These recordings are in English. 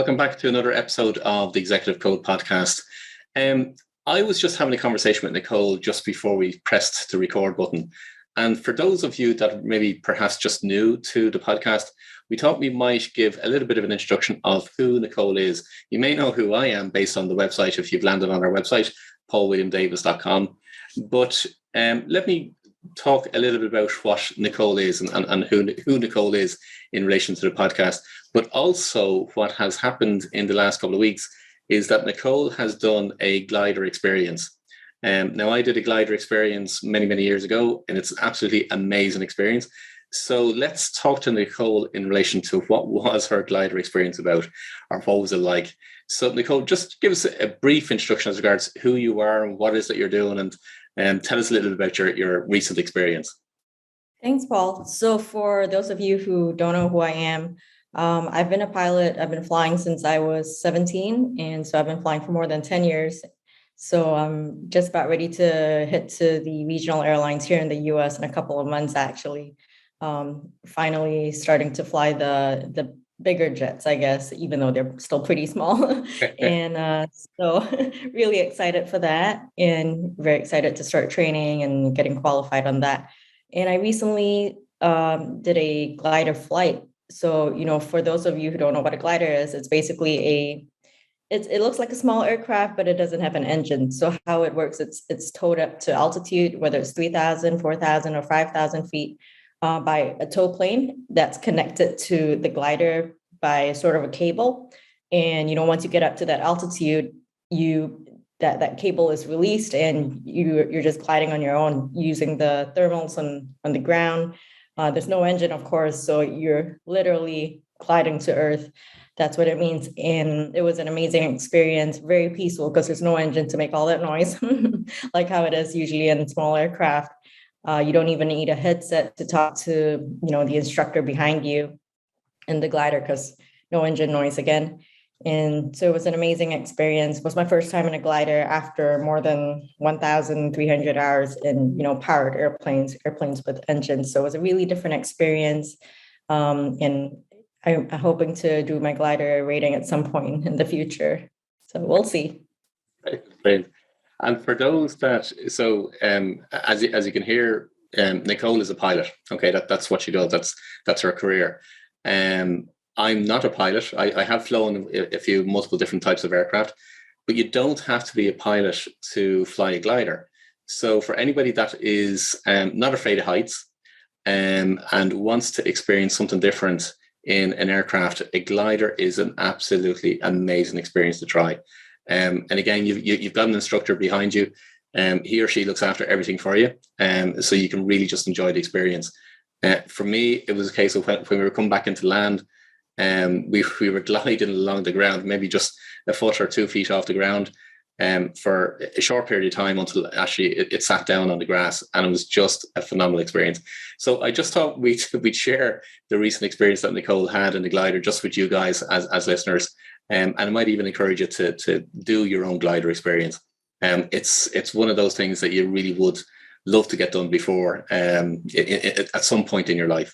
welcome back to another episode of the Executive Code Podcast. I was just having a conversation with Nicole just before we pressed the record button. And for those of you that maybe perhaps just new to the podcast, we thought we might give a little bit of an introduction of who Nicole is. You may know who I am based on the website if you've landed on our website, paulwilliamdavis.com. But let me talk a little bit about what Nicole is and who Nicole is in relation to the podcast. But also what has happened in the last couple of weeks is that Nicole has done a glider experience. Now, I did a glider experience many, many years ago, and it's an absolutely amazing experience. So let's talk to Nicole in relation to what was her glider experience about, or what was it like. So Nicole, just give us a brief introduction as regards who you are and what it is that you're doing, and tell us a little bit about your recent experience. Thanks, Paul. So for those of you who don't know who I am, I've been a pilot. I've been flying since I was 17. And so I've been flying for more than 10 years. So I'm just about ready to head to the regional airlines here in the US in a couple of months, actually. Finally starting to fly the bigger jets, I guess, even though they're still pretty small. And so really excited for that, and very excited to start training and getting qualified on that. And I recently did a glider flight. So, for those of you who don't know what a glider is, it's basically it looks like a small aircraft, but it doesn't have an engine. So how it works, it's towed up to altitude, whether it's 3,000, 4,000, or 5,000 feet by a tow plane that's connected to the glider by sort of a cable. And, once you get up to that altitude, that cable is released and you're just gliding on your own using the thermals on the ground. There's no engine, of course, so you're literally gliding to Earth. That's what it means. And it was an amazing experience, very peaceful because there's no engine to make all that noise, like how it is usually in small aircraft. You don't even need a headset to talk to, the instructor behind you in the glider because no engine noise again. And so it was an amazing experience. It was my first time in a glider after more than 1,300 hours in, powered airplanes with engines. So it was a really different experience. And I'm hoping to do my glider rating at some point in the future. So we'll see. Right. And for those that, as you can hear, Nicole is a pilot. Okay, that's what she does. That's her career. I'm not a pilot. I have flown a few multiple different types of aircraft, but you don't have to be a pilot to fly a glider. So for anybody that is not afraid of heights and wants to experience something different in an aircraft, a glider is an absolutely amazing experience to try. And again, you've got an instructor behind you. He or she looks after everything for you. So you can really just enjoy the experience. For me, it was a case of when we were coming back into land, we were gliding along the ground, maybe just a foot or 2 feet off the ground for a short period of time until actually it sat down on the grass, and it was just a phenomenal experience. So I just thought we'd share the recent experience that Nicole had in the glider just with you guys as listeners. And I might even encourage you to do your own glider experience. It's one of those things that you really would love to get done before at some point in your life.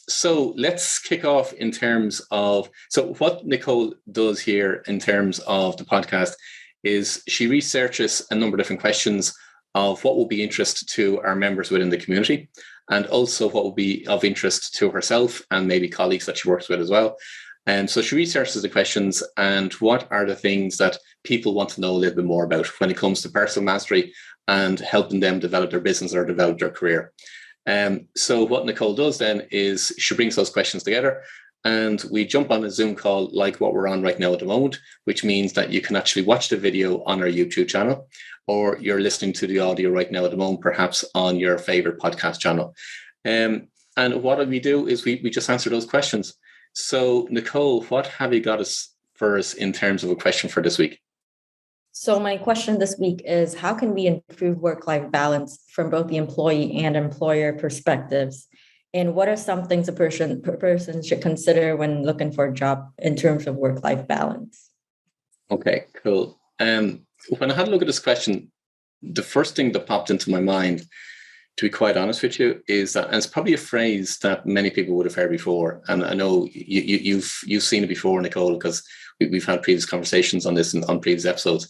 So let's kick off in terms of, so what Nicole does here in terms of the podcast is she researches a number of different questions of what will be interest to our members within the community, and also what will be of interest to herself and maybe colleagues that she works with as well. And so she researches the questions and what are the things that people want to know a little bit more about when it comes to personal mastery and helping them develop their business or develop their career. So what Nicole does then is she brings those questions together and we jump on a Zoom call like what we're on right now at the moment, which means that you can actually watch the video on our YouTube channel, or you're listening to the audio right now at the moment, perhaps on your favorite podcast channel. And what we do is we just answer those questions. So Nicole, what have you got for us in terms of a question for this week? So my question this week is, how can we improve work-life balance from both the employee and employer perspectives? And what are some things a person should consider when looking for a job in terms of work-life balance? Okay, cool. When I had a look at this question, the first thing that popped into my mind to be quite honest with you, is that, and it's probably a phrase that many people would have heard before, and I know you've seen it before, Nicole, because we've had previous conversations on this on previous episodes.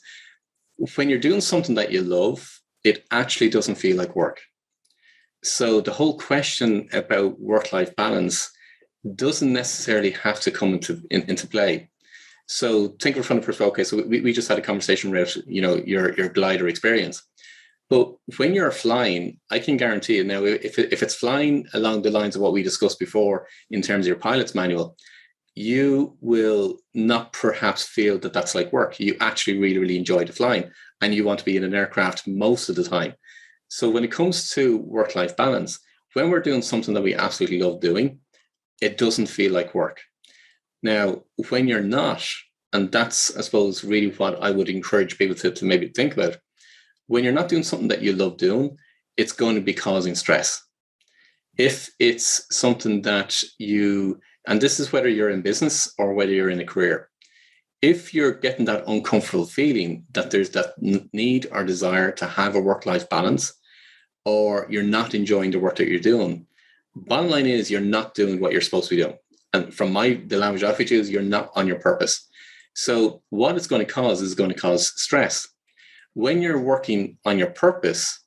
When you're doing something that you love, it actually doesn't feel like work. So the whole question about work-life balance doesn't necessarily have to come into play. So think of it from the perspective, okay, so we just had a conversation about, your glider experience. But when you're flying, I can guarantee you now, if it's flying along the lines of what we discussed before in terms of your pilot's manual, you will not perhaps feel that that's like work. You actually really, really enjoy the flying, and you want to be in an aircraft most of the time. So when it comes to work-life balance, when we're doing something that we absolutely love doing, it doesn't feel like work. Now, when you're not, and that's, I suppose, really what I would encourage people to maybe think about, when you're not doing something that you love doing, it's going to be causing stress. If it's something that and this is whether you're in business or whether you're in a career, if you're getting that uncomfortable feeling that there's that need or desire to have a work-life balance, or you're not enjoying the work that you're doing, bottom line is you're not doing what you're supposed to be doing. And from the language I use, you're not on your purpose. So what it's going to cause is going to cause stress. When you're working on your purpose,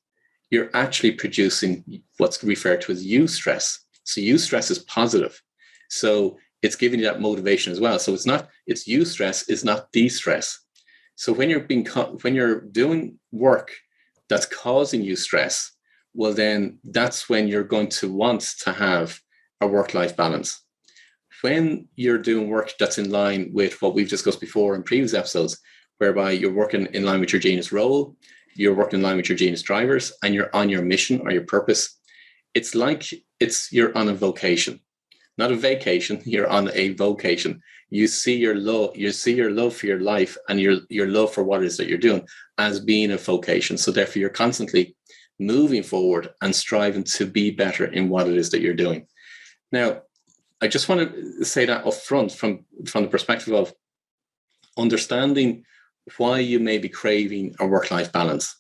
you're actually producing what's referred to as eustress. So eustress is positive. So it's giving you that motivation as well. So it's eustress, is not de-stress. So when you're doing work that's causing you stress, well, then that's when you're going to want to have a work-life balance. When you're doing work that's in line with what we've discussed before in previous episodes, whereby you're working in line with your genius role, you're working in line with your genius drivers, and you're on your mission or your purpose, it's like you're on a vocation, not a vacation. You're on a vocation. You see your love for your life and your love for what it is that you're doing as being a vocation. So therefore, you're constantly moving forward and striving to be better in what it is that you're doing. Now, I just want to say that up front from the perspective of understanding why you may be craving a work-life balance.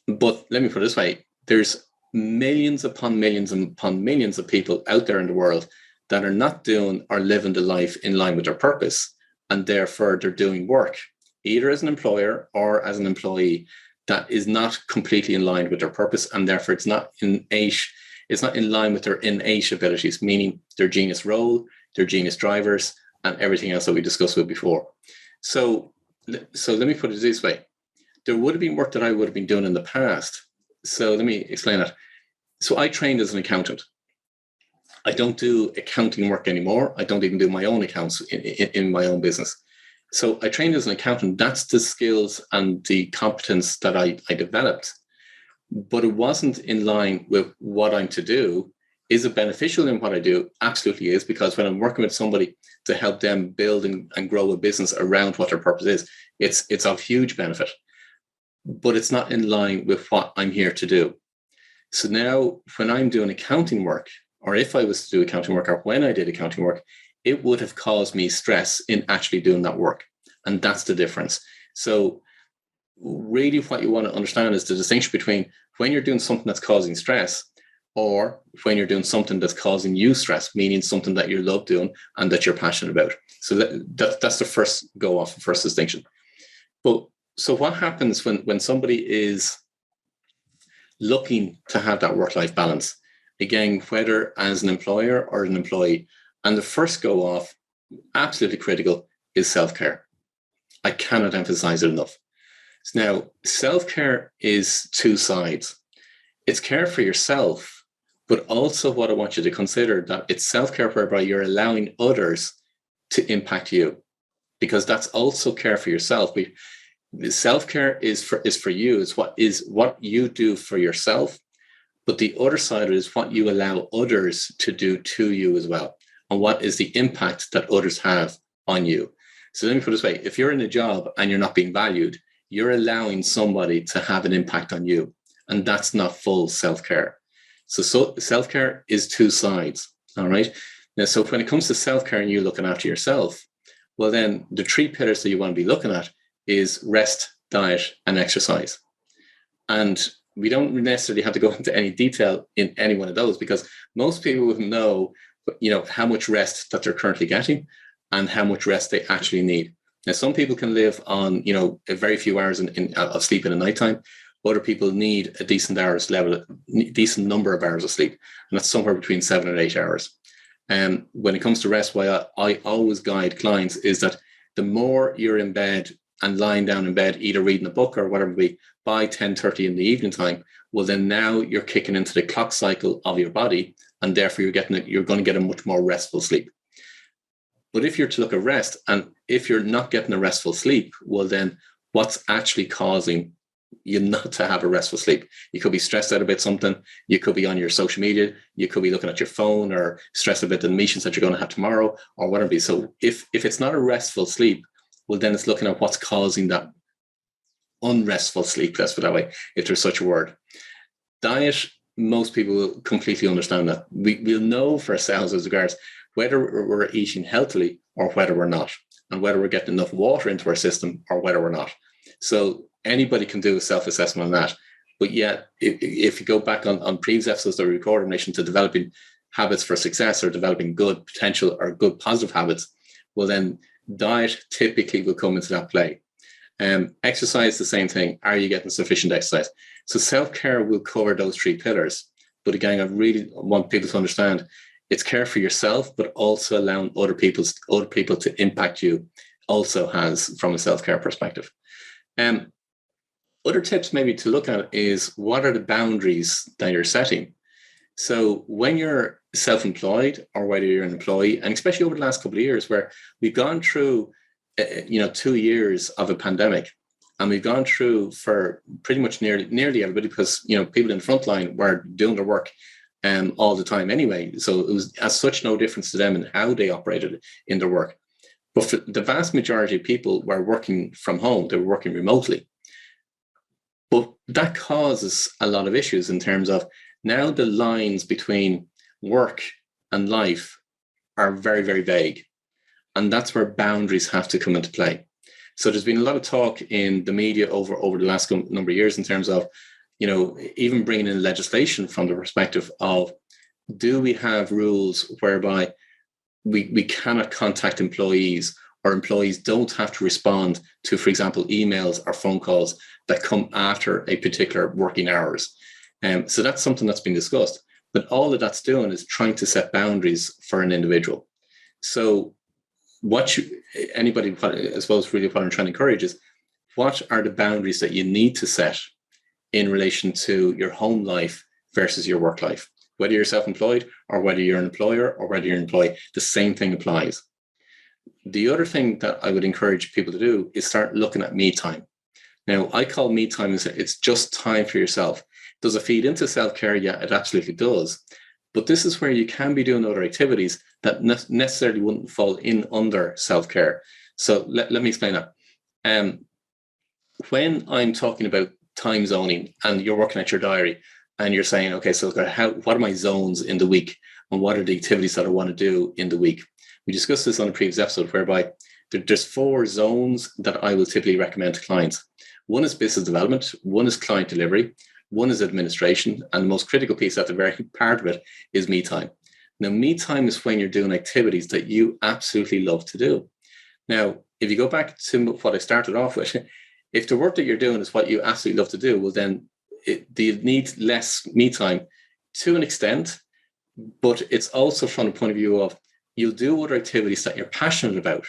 But let me put it this way, there's millions upon millions upon millions of people out there in the world that are not doing or living the life in line with their purpose, and therefore they're doing work, either as an employer or as an employee, that is not completely in line with their purpose, and therefore it's not in line with their innate abilities, meaning their genius role, their genius drivers, and everything else that we discussed with before. So let me put it this way. There would have been work that I would have been doing in the past. So let me explain it. So I trained as an accountant. I don't do accounting work anymore. I don't even do my own accounts in my own business. So I trained as an accountant. That's the skills and the competence that I developed. But it wasn't in line with what I'm to do. Is it beneficial in what I do? Absolutely is, because when I'm working with somebody to help them build and grow a business around what their purpose is, it's of huge benefit. But it's not in line with what I'm here to do. So now when I'm doing accounting work, or if I was to do accounting work, or when I did accounting work, it would have caused me stress in actually doing that work. And that's the difference. So really what you want to understand is the distinction between when you're doing something that's causing stress or when you're doing something that's causing you stress, meaning something that you love doing and that you're passionate about. So that's the first first distinction. But so what happens when somebody is looking to have that work-life balance? Again, whether as an employer or an employee, and the first go off, absolutely critical, is self-care. I cannot emphasize it enough. So now, self-care is two sides. It's care for yourself, but also what I want you to consider, that it's self-care whereby you're allowing others to impact you, because that's also care for yourself. Self-care is for you, is what you do for yourself, but the other side is what you allow others to do to you as well, and what is the impact that others have on you. So let me put it this way: if you're in a job and you're not being valued, you're allowing somebody to have an impact on you, and that's not full self-care. So self-care is two sides. All right. Now, so when it comes to self-care and you looking after yourself, well, then the three pillars that you want to be looking at is rest, diet, and exercise. And we don't necessarily have to go into any detail in any one of those, because most people would know, how much rest that they're currently getting and how much rest they actually need. Now, some people can live on, a very few hours of sleep in the nighttime. Other people need a decent number of hours of sleep, and that's somewhere between 7 and 8 hours. And when it comes to rest, why I always guide clients is that the more you're in bed and lying down in bed, either reading a book or whatever it be, by 10:30 in the evening time, well, then now you're kicking into the clock cycle of your body, and therefore you're going to get a much more restful sleep. But if you're to look at rest, and if you're not getting a restful sleep, well, then what's actually causing you not to have a restful sleep? You could be stressed out about something. You could be on your social media. You could be looking at your phone or stressed about the meetings that you're going to have tomorrow or whatever it be. So if it's not a restful sleep, well, then it's looking at what's causing that unrestful sleep, let's put it that way, if there's such a word. Diet, most people will completely understand that. We'll know for ourselves as regards whether we're eating healthily or whether we're not, and whether we're getting enough water into our system or whether we're not. So anybody can do a self-assessment on that. But yet, if you go back on previous episodes that we recorded in relation to developing habits for success or developing good potential or good positive habits, well, then diet typically will come into that play. Exercise, the same thing. Are you getting sufficient exercise? So self-care will cover those three pillars. But again, I really want people to understand it's care for yourself, but also allowing other people to impact you also has from a self-care perspective. Other tips maybe to look at is, what are the boundaries that you're setting? So when you're self-employed or whether you're an employee, and especially over the last couple of years where we've gone through 2 years of a pandemic, and we've gone through for pretty much nearly everybody, because people in the front line were doing their work all the time anyway. So it was as such no difference to them in how they operated in their work. But for the vast majority of people were working from home, they were working remotely. But that causes a lot of issues in terms of now the lines between work and life are very, very vague. And that's where boundaries have to come into play. So there's been a lot of talk in the media over the last number of years in terms of, even bringing in legislation from the perspective of, do we have rules whereby we cannot contact employees, or employees don't have to respond to, for example, emails or phone calls that come after a particular working hours. So that's something that's been discussed. But all of that's doing is trying to set boundaries for an individual. So anybody, I suppose, really what I'm trying to encourage is, what are the boundaries that you need to set in relation to your home life versus your work life? Whether you're self-employed or whether you're an employer or whether you're an employee, the same thing applies. The other thing that I would encourage people to do is start looking at me time. Now, I call me time, it's just time for yourself. Does it feed into self-care? Yeah, it absolutely does. But this is where you can be doing other activities that necessarily wouldn't fall in under self-care. So let me explain that. When I'm talking about time zoning and you're working at your diary and you're saying, okay, so what are my zones in the week, and what are the activities that I want to do in the week? We discussed this on a previous episode, whereby there's 4 zones that I will typically recommend to clients. One is business development, one is client delivery, one is administration, and the most critical piece at the very part of it is me time. Now, me time is when you're doing activities that you absolutely love to do. Now, if you go back to what I started off with, if the work that you're doing is what you absolutely love to do, well, then you need less me time to an extent, but it's also from the point of view of, you'll do other activities that you're passionate about.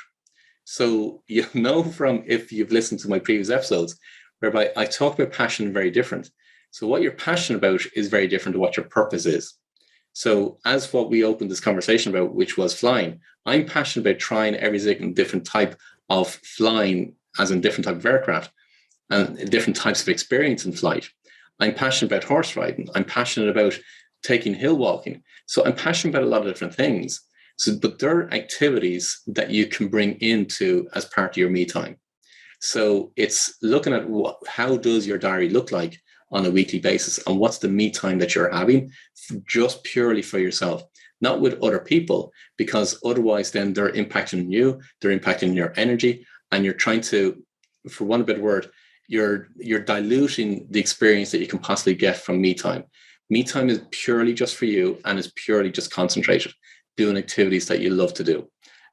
So you know, from if you've listened to my previous episodes, whereby I talk about passion very different. So what you're passionate about is very different to what your purpose is. So as what we opened this conversation about, which was flying, I'm passionate about trying every different type of flying, as in different type of aircraft and different types of experience in flight. I'm passionate about horse riding. I'm passionate about taking hill walking. So I'm passionate about a lot of different things. So, but there are activities that you can bring into as part of your me time. So it's looking at how does your diary look like on a weekly basis, and what's the me time that you're having just purely for yourself, not with other people, because otherwise then they're impacting you, they're impacting your energy, and you're trying to, for one better word, you're diluting the experience that you can possibly get from me time. Me time is purely just for you and is purely just concentrated, doing activities that you love to do.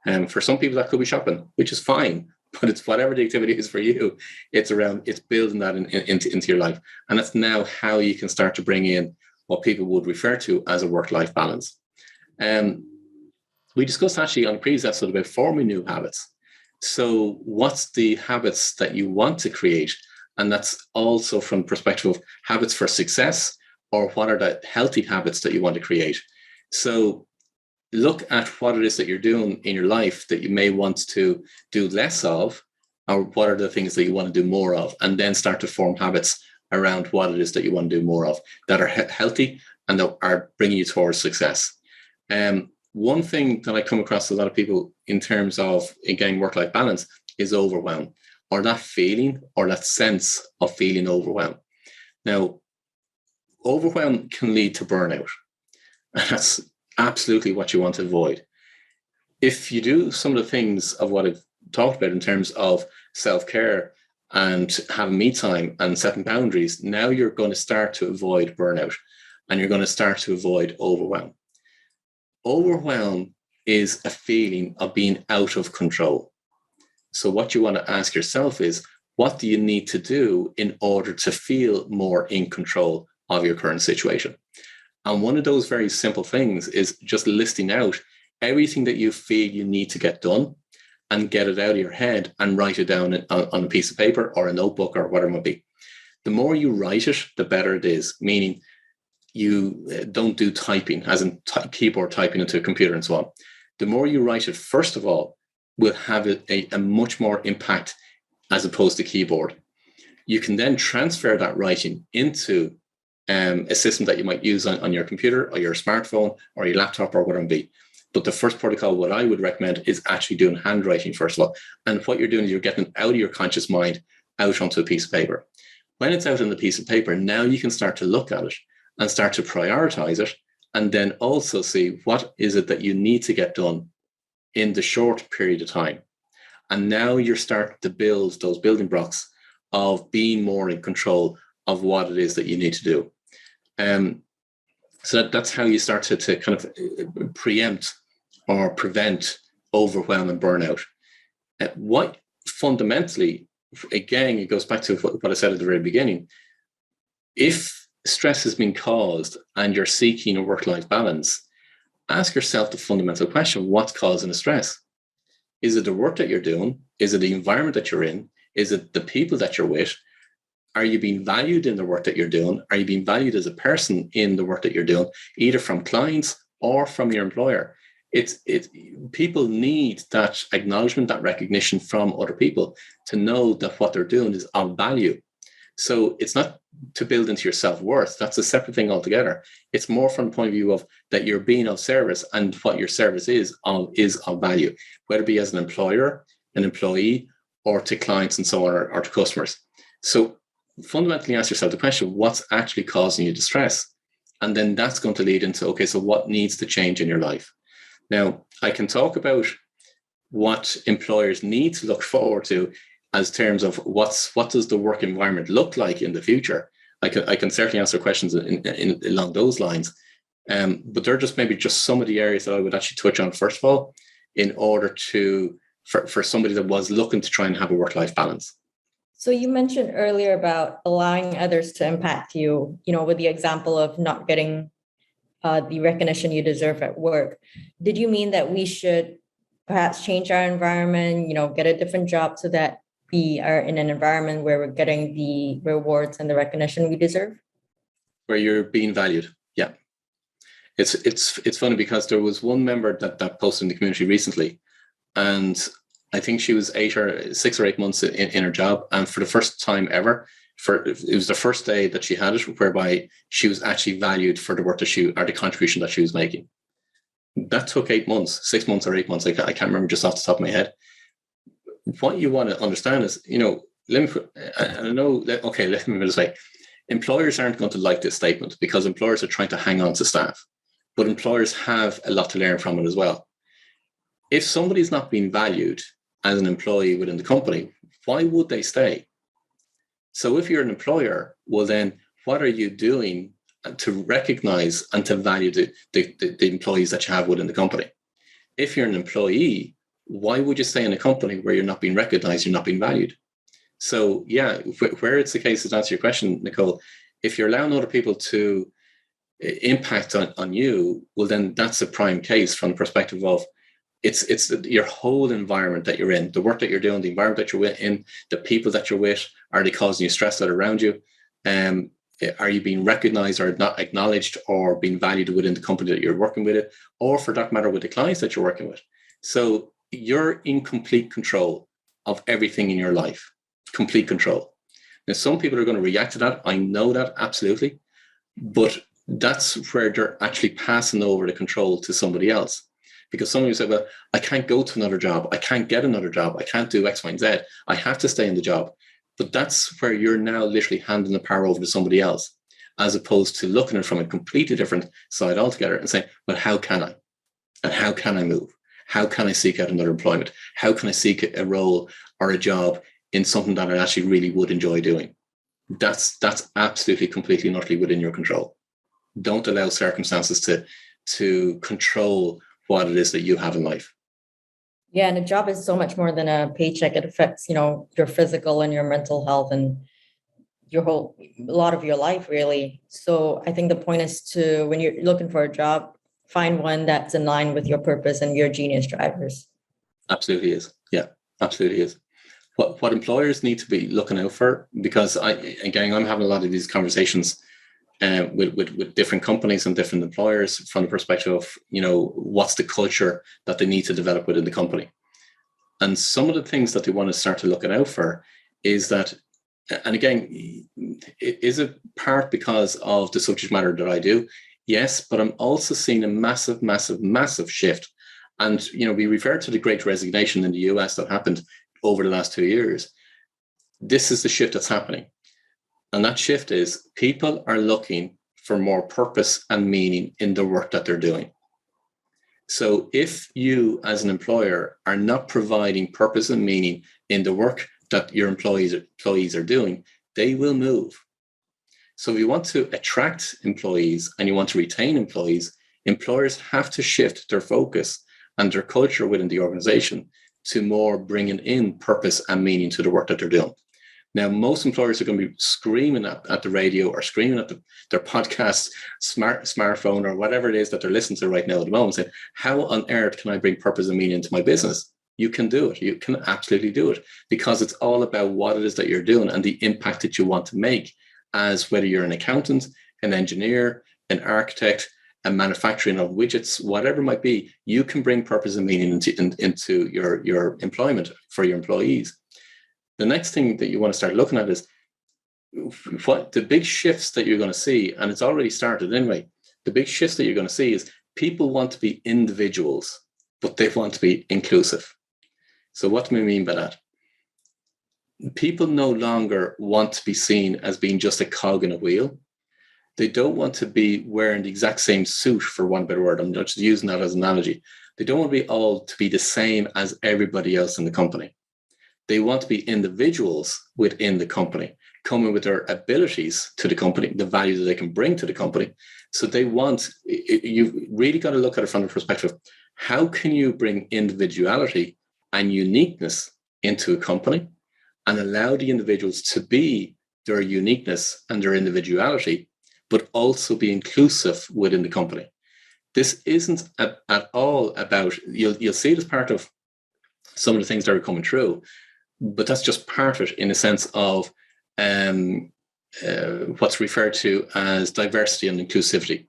And for some people that could be shopping, which is fine, but it's whatever the activity is for you. It's building that into your life. And that's now how you can start to bring in what people would refer to as a work-life balance. We discussed actually on a previous episode about forming new habits. So what's the habits that you want to create? And that's also from the perspective of habits for success, or what are the healthy habits that you want to create. So look at what it is that you're doing in your life that you may want to do less of, or what are the things that you want to do more of, and then start to form habits around what it is that you want to do more of that are healthy and that are bringing you towards success. One thing that I come across a lot of people in terms of getting work-life balance is overwhelm, or that feeling or that sense of feeling overwhelmed. Now, overwhelm can lead to burnout. And that's absolutely what you want to avoid. If you do some of the things of what I've talked about in terms of self-care and having me time and setting boundaries, now you're going to start to avoid burnout and you're going to start to avoid overwhelm. Overwhelm is a feeling of being out of control. So what you want to ask yourself is, what do you need to do in order to feel more in control of your current situation? And one of those very simple things is just listing out everything that you feel you need to get done and get it out of your head and write it down on a piece of paper or a notebook or whatever it might be. The more you write it, the better it is, meaning you don't do typing, as in keyboard typing into a computer and so on. The more you write it, first of all, will have a much more impact as opposed to keyboard. You can then transfer that writing into a system that you might use on your computer or your smartphone or your laptop or whatever it be. But the first protocol, what I would recommend, is actually doing handwriting first of all. And what you're doing is you're getting it out of your conscious mind out onto a piece of paper. When it's out on the piece of paper, now you can start to look at it and start to prioritize it, and then also see what is it that you need to get done in the short period of time. And now you're starting to build those building blocks of being more in control of what it is that you need to do. So that's how you start to kind of preempt or prevent overwhelm and burnout. What fundamentally, again, it goes back to what I said at the very beginning. If stress has been caused and you're seeking a work-life balance, ask yourself the fundamental question: what's causing the stress? Is it the work that you're doing? Is it the environment that you're in? Is it the people that you're with? Are you being valued in the work that you're doing? Are you being valued as a person in the work that you're doing, either from clients or from your employer? People need that acknowledgement, that recognition from other people to know that what they're doing is of value. So it's not to build into your self-worth. That's a separate thing altogether. It's more from the point of view of that you're being of service, and what your service is of value, whether it be as an employer, an employee, or to clients and so on, or to customers. So fundamentally ask yourself the question: what's actually causing you distress? And then that's going to lead into, okay, so what needs to change in your life? Now, I can talk about what employers need to look forward to as terms of what does the work environment look like in the future. I can certainly answer questions along those lines. But they're just maybe just some of the areas that I would actually touch on first of all, in order for somebody that was looking to try and have a work-life balance. So you mentioned earlier about allowing others to impact you, with the example of not getting the recognition you deserve at work. Did you mean that we should perhaps change our environment, get a different job so that we are in an environment where we're getting the rewards and the recognition we deserve? Where you're being valued. Yeah. It's funny because there was one member that posted in the community recently, and I think she was 6 or 8 months in her job. And for the first time ever, it was the first day that she had it, whereby she was actually valued for the work or the contribution that she was making. That took 8 months, 6 months or 8 months. I can't remember just off the top of my head. What you want to understand is, let me put this way. Employers aren't going to like this statement because employers are trying to hang on to staff, but employers have a lot to learn from it as well. If somebody's not being valued as an employee within the company, why would they stay? So if you're an employer, well, then what are you doing to recognize and to value the employees that you have within the company? If you're an employee, why would you stay in a company where you're not being recognized, you're not being valued? So yeah, where it's the case, to answer your question, Nicole, if you're allowing other people to impact on you, well, then that's a prime case from the perspective of it's your whole environment that you're in, the work that you're doing, the environment that you're in, the people that you're with. Are they causing you stress that are around you? Are you being recognized or not acknowledged or being valued within the company that you're working with it, or for that matter, with the clients that you're working with? So you're in complete control of everything in your life, complete control. Now, some people are going to react to that. I know that, absolutely. But that's where they're actually passing over the control to somebody else. Because somebody will say, well, I can't go to another job. I can't get another job. I can't do X, Y, and Z. I have to stay in the job. But that's where you're now literally handing the power over to somebody else, as opposed to looking at it from a completely different side altogether and saying, well, how can I? And how can I move? How can I seek out another employment? How can I seek a role or a job in something that I actually really would enjoy doing? That's absolutely, completely and utterly within your control. Don't allow circumstances to control what it is that you have in life. Yeah, and a job is so much more than a paycheck. It affects, your physical and your mental health and a lot of your life, really. So I think the point is to, when you're looking for a job, find one that's in line with your purpose and your genius drivers. Absolutely is. Yeah, absolutely is. What employers need to be looking out for, because I'm having a lot of these conversations with different companies and different employers from the perspective of, what's the culture that they need to develop within the company. And some of the things that they want to start to look out for is that, and again, is it part because of the subject matter that I do? Yes, but I'm also seeing a massive, massive, massive shift. And, we refer to the Great Resignation in the US that happened over the last 2 years. This is the shift that's happening. And that shift is people are looking for more purpose and meaning in the work that they're doing. So if you as an employer are not providing purpose and meaning in the work that your employees are doing, they will move. So if you want to attract employees and you want to retain employees, employers have to shift their focus and their culture within the organization to more bringing in purpose and meaning to the work that they're doing. Now, most employers are going to be screaming at the radio or screaming at their podcast, smartphone, or whatever it is that they're listening to right now at the moment, saying, how on earth can I bring purpose and meaning into my business? You can do it. You can absolutely do it, because it's all about what it is that you're doing and the impact that you want to make, as whether you're an accountant, an engineer, an architect, a manufacturing of widgets, whatever it might be. You can bring purpose and meaning into your employment for your employees. The next thing that you want to start looking at is what the big shifts that you're going to see, and it's already started anyway. The big shifts that you're going to see is people want to be individuals, but they want to be inclusive. So what do we mean by that? People no longer want to be seen as being just a cog in a wheel. They don't want to be wearing the exact same suit, for one better word. I'm just using that as an analogy. They don't want to be all to be the same as everybody else in the company. They want to be individuals within the company, coming with their abilities to the company, the value that they can bring to the company. So you've really got to look at it from the perspective, how can you bring individuality and uniqueness into a company and allow the individuals to be their uniqueness and their individuality, but also be inclusive within the company. This isn't at all about, you'll see it as part of some of the things that are coming through, but that's just part of it in a sense of what's referred to as diversity and inclusivity.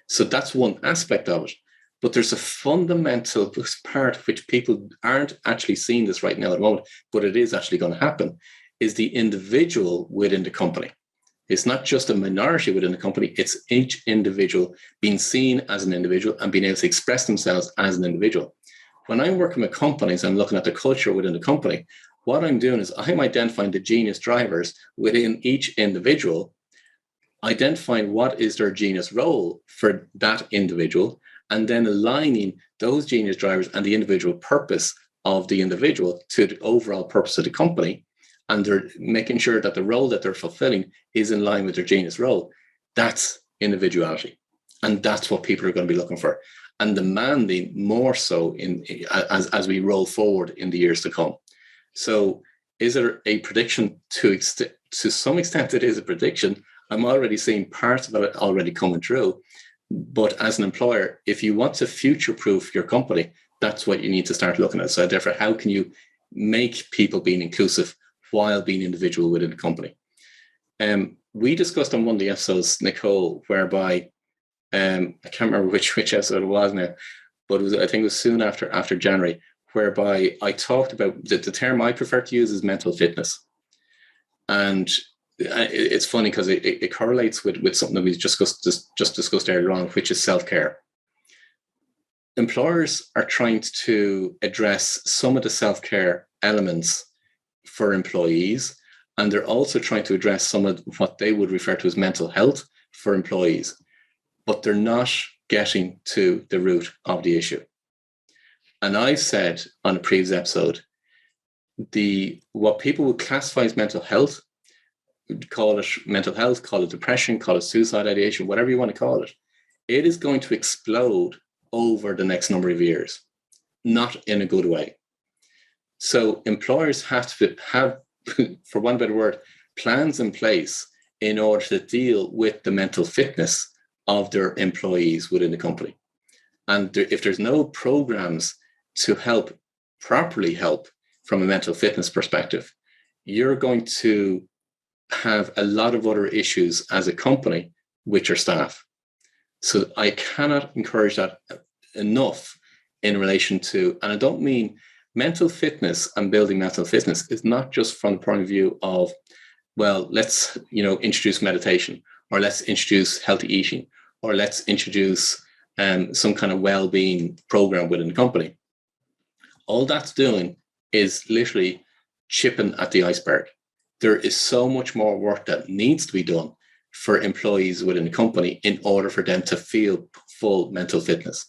So that's one aspect of it. But there's a fundamental part which people aren't actually seeing this right now at the moment, but it is actually going to happen, is the individual within the company. It's not just a minority within the company, it's each individual being seen as an individual and being able to express themselves as an individual. When I'm working with companies, I'm looking at the culture within the company. What I'm doing is I'm identifying the genius drivers within each individual, identifying what is their genius role for that individual, and then aligning those genius drivers and the individual purpose of the individual to the overall purpose of the company. and they're making sure that the role that they're fulfilling is in line with their genius role. That's individuality. And that's what people are going to be looking for and demanding more so as we roll forward in the years to come. So is it a prediction to some extent? It is a prediction. I'm already seeing parts of it already coming through. But as an employer, if you want to future-proof your company, that's what you need to start looking at. So therefore, how can you make people being inclusive while being individual within the company? We discussed on one of the episodes, Nicole, whereby I can't remember which episode it was now, but I think it was soon after January, whereby I talked about the term I prefer to use is mental fitness. And it's funny because it correlates with something that we just discussed earlier on, which is self-care. Employers are trying to address some of the self-care elements for employees, and they're also trying to address some of what they would refer to as mental health for employees, but they're not getting to the root of the issue. And I said on a previous episode, what people would classify as mental health, call it mental health, call it depression, call it suicide ideation, whatever you want to call it, it is going to explode over the next number of years, not in a good way. So employers have to have, for one better word, plans in place in order to deal with the mental fitness of their employees within the company. And if there's no programs to properly help from a mental fitness perspective, you're going to have a lot of other issues as a company with your staff. So I cannot encourage that enough in relation to, and I don't mean mental fitness and building mental fitness is not just from the point of view of, well, let's introduce meditation, or let's introduce healthy eating, or let's introduce some kind of well-being program within the company. All that's doing is literally chipping at the iceberg. There is so much more work that needs to be done for employees within the company in order for them to feel full mental fitness.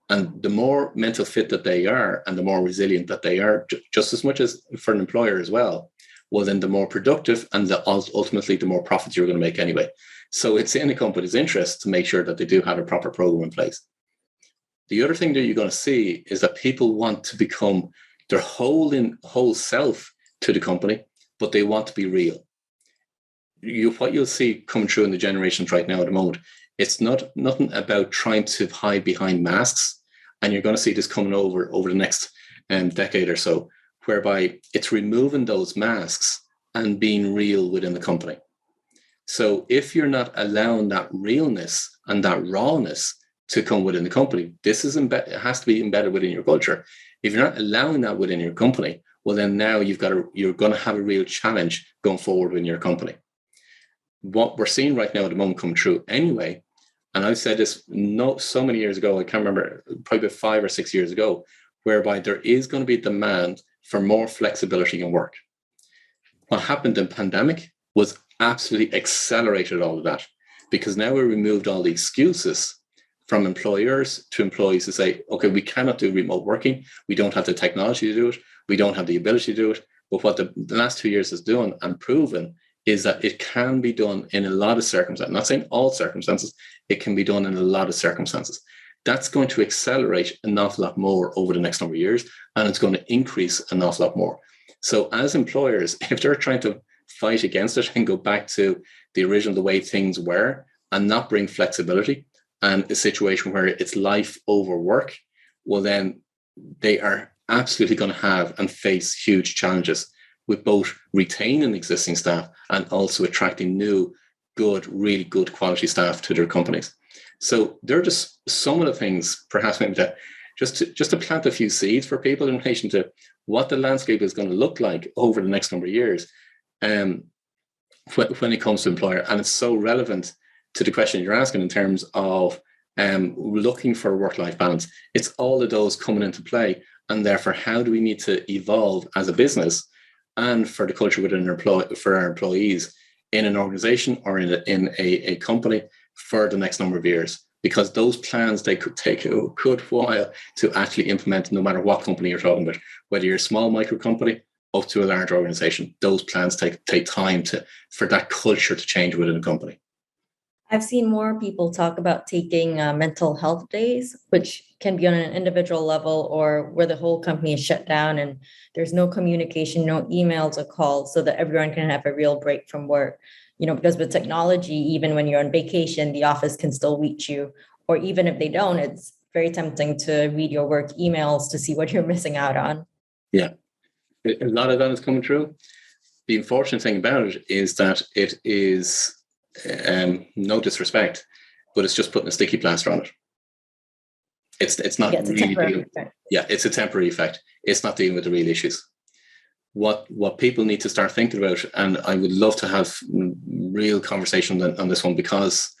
And the more mental fit that they are and the more resilient that they are, just as much as for an employer as well, well, then the more productive and ultimately the more profits you're going to make anyway. So it's in the company's interest to make sure that they do have a proper program in place. The other thing that you're going to see is that people want to become their whole self to the company, but they want to be real. What you'll see coming through in the generations right now at the moment, it's nothing about trying to hide behind masks. And you're going to see this coming over the next decade or so, whereby it's removing those masks and being real within the company. So if you're not allowing that realness and that rawness to come within the company, it has to be embedded within your culture. If you're not allowing that within your company, well, then now you're going to have a real challenge going forward in your company. What we're seeing right now at the moment come true anyway, and I've said this so many years ago, I can't remember, probably 5 or 6 years ago, whereby there is going to be demand for more flexibility in work. What happened in pandemic was absolutely accelerated all of that, because now we removed all the excuses from employers to employees to say, okay, we cannot do remote working. We don't have the technology to do it. We don't have the ability to do it. But what the last 2 years has done and proven is that it can be done in a lot of circumstances. I'm not saying all circumstances, it can be done in a lot of circumstances. That's going to accelerate an awful lot more over the next number of years, and it's going to increase an awful lot more. So as employers, if they're trying to fight against it and go back to the way things were and not bring flexibility and a situation where it's life over work, well, then they are absolutely going to have and face huge challenges with both retaining existing staff and also attracting new, really good quality staff to their companies. So they're just some of the things, perhaps maybe that just to plant a few seeds for people in relation to what the landscape is going to look like over the next number of years when it comes to employer. And it's so relevant to the question you're asking in terms of looking for a work-life balance. It's all of those coming into play. And therefore, how do we need to evolve as a business and for the culture within for our employees in an organization or in a company for the next number of years? Because those plans, they could take a good while to actually implement, no matter what company you're talking about, whether you're a small micro company up to a large organization, those plans take time for that culture to change within a company. I've seen more people talk about taking mental health days, which can be on an individual level or where the whole company is shut down and there's no communication, no emails or calls, so that everyone can have a real break from work. Because with technology, even when you're on vacation, the office can still reach you. Or even if they don't, it's very tempting to read your work emails to see what you're missing out on. Yeah, a lot of that is coming true. The unfortunate thing about it is that it is, no disrespect, but it's just putting a sticky plaster on it. It's not it's really temporary effect. Yeah, it's a temporary effect. It's not dealing with the real issues. What people need to start thinking about, and I would love to have real conversation on this one, because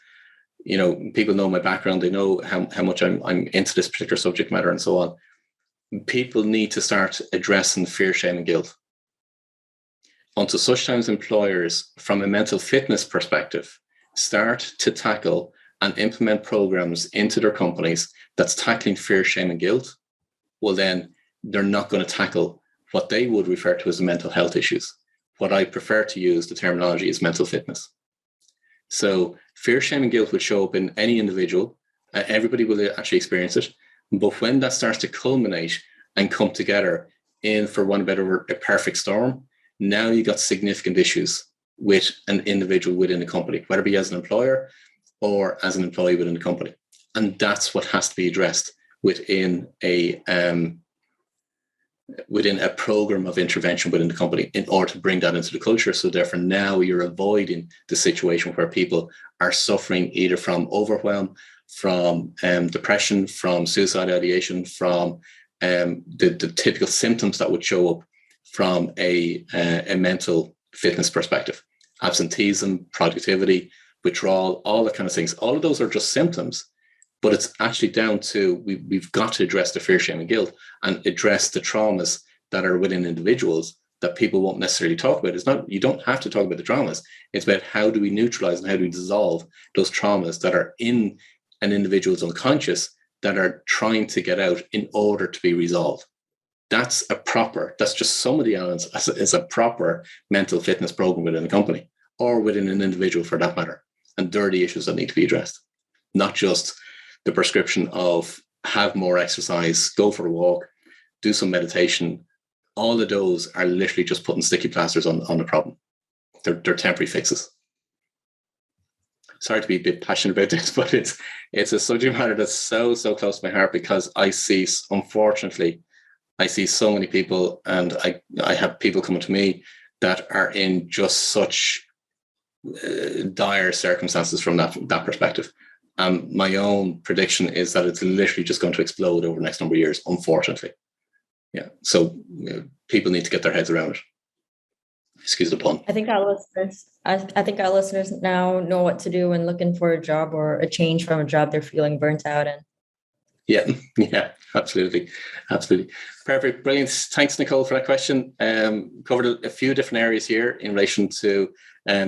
people know my background, they know how much I'm into this particular subject matter and so on. People need to start addressing fear, shame, and guilt. Until such times employers, from a mental fitness perspective, start to tackle and implement programs into their companies that's tackling fear, shame, and guilt, well, then they're not going to tackle what they would refer to as mental health issues. What I prefer to use, the terminology, is mental fitness. So fear, shame, and guilt would show up in any individual. Everybody will actually experience it. But when that starts to culminate and come together in, for one better word, a perfect storm, now you got significant issues with an individual within the company, whether it be as an employer or as an employee within the company. And that's what has to be addressed within a program of intervention within the company in order to bring that into the culture. So therefore now you're avoiding the situation where people are suffering either from overwhelm, from depression, from suicide ideation, from the typical symptoms that would show up from a mental fitness perspective. Absenteeism, productivity, withdrawal, all that kind of things. All of those are just symptoms, but it's actually down to we've got to address the fear, shame, and guilt and address the traumas that are within individuals that people won't necessarily talk about. It's not, you don't have to talk about the traumas. It's about how do we neutralize and how do we dissolve those traumas that are in an individual's unconscious that are trying to get out in order to be resolved. That's just some of the elements as a proper mental fitness program within a company or within an individual for that matter. And they're the issues that need to be addressed, not just the prescription of have more exercise, go for a walk, do some meditation. All of those are literally just putting sticky plasters on the problem. They're temporary fixes. Sorry to be a bit passionate about this, but it's a subject matter that's so close to my heart, because unfortunately, I see so many people, and I have people coming to me that are in just such dire circumstances from that perspective. My own prediction is that it's literally just going to explode over the next number of years, unfortunately. Yeah. So people need to get their heads around it. Excuse the pun. I think our listeners now know what to do when looking for a job or a change from a job they're feeling burnt out in. Yeah, absolutely. Perfect. Brilliant. Thanks, Nicole, for that question. Covered a few different areas here in relation to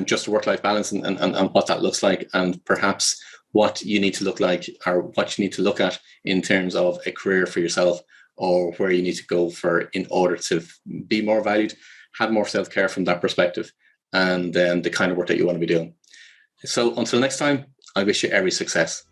just a work-life balance and what that looks like, and perhaps what you need to look like or what you need to look at in terms of a career for yourself, or where you need to go for in order to be more valued, have more self-care from that perspective, and then the kind of work that you want to be doing. So until next time, I wish you every success.